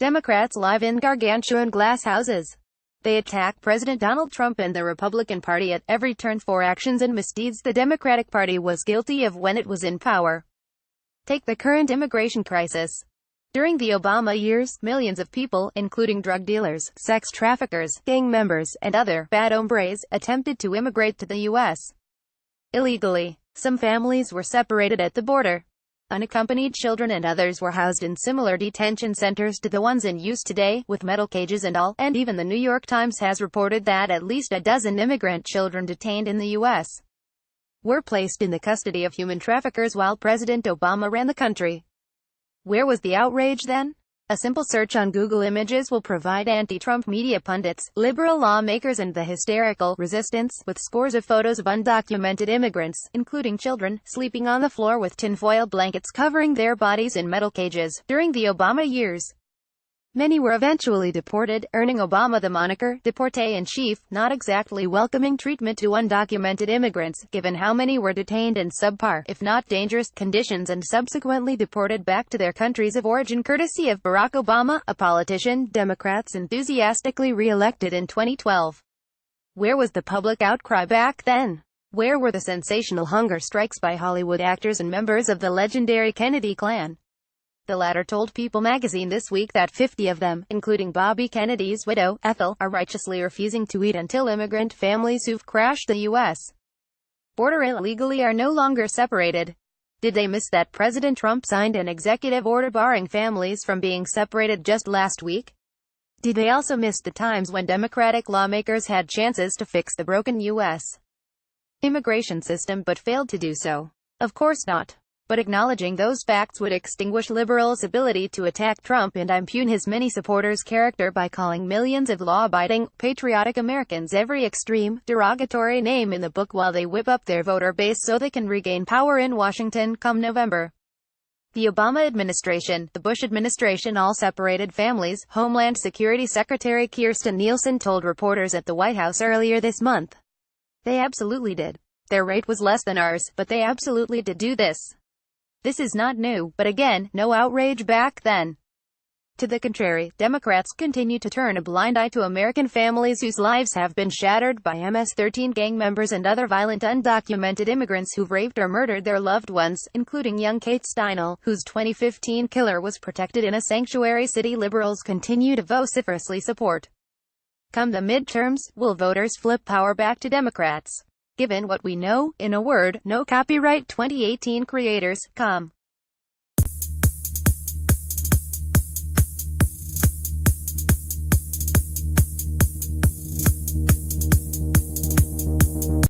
Democrats live in gargantuan glass houses. They attack President Donald Trump and the Republican Party at every turn for actions and misdeeds the Democratic Party was guilty of when it was in power. Take the current immigration crisis. During the Obama years, millions of people, including drug dealers, sex traffickers, gang members, and other bad hombres, attempted to immigrate to the U.S. illegally. Some families were separated at the border. Unaccompanied children and others were housed in similar detention centers to the ones in use today, with metal cages and all, and even the New York Times has reported that at least a dozen immigrant children detained in the U.S. were placed in the custody of human traffickers while President Obama ran the country. Where was the outrage then? A simple search on Google Images will provide anti-Trump media pundits, liberal lawmakers and the hysterical resistance with scores of photos of undocumented immigrants, including children, sleeping on the floor with tinfoil blankets covering their bodies in metal cages. During the Obama years, many were eventually deported, earning Obama the moniker deportee-in-chief, not exactly welcoming treatment to undocumented immigrants, given how many were detained in subpar, if not dangerous, conditions and subsequently deported back to their countries of origin courtesy of Barack Obama, a politician Democrats enthusiastically re-elected in 2012. Where was the public outcry back then? Where were the sensational hunger strikes by Hollywood actors and members of the legendary Kennedy clan? The latter told People magazine this week that 50 of them, including Bobby Kennedy's widow, Ethel, are righteously refusing to eat until immigrant families who've crashed the U.S. border illegally are no longer separated. Did they miss that President Trump signed an executive order barring families from being separated just last week? Did they also miss the times when Democratic lawmakers had chances to fix the broken U.S. immigration system but failed to do so? Of course not. But acknowledging those facts would extinguish liberals' ability to attack Trump and impugn his many supporters' character by calling millions of law-abiding, patriotic Americans every extreme, derogatory name in the book while they whip up their voter base so they can regain power in Washington come November. The Obama administration, the Bush administration all separated families, Homeland Security Secretary Kirstjen Nielsen told reporters at the White House earlier this month. They absolutely did. Their rate was less than ours, but they absolutely did do this. This is not new, but again, no outrage back then. To the contrary, Democrats continue to turn a blind eye to American families whose lives have been shattered by MS-13 gang members and other violent undocumented immigrants who've raped or murdered their loved ones, including young Kate Steinle, whose 2015 killer was protected in a sanctuary city liberals continue to vociferously support. Come the midterms, will voters flip power back to Democrats? Given what we know, in a word, no copyright 2018 creators, com.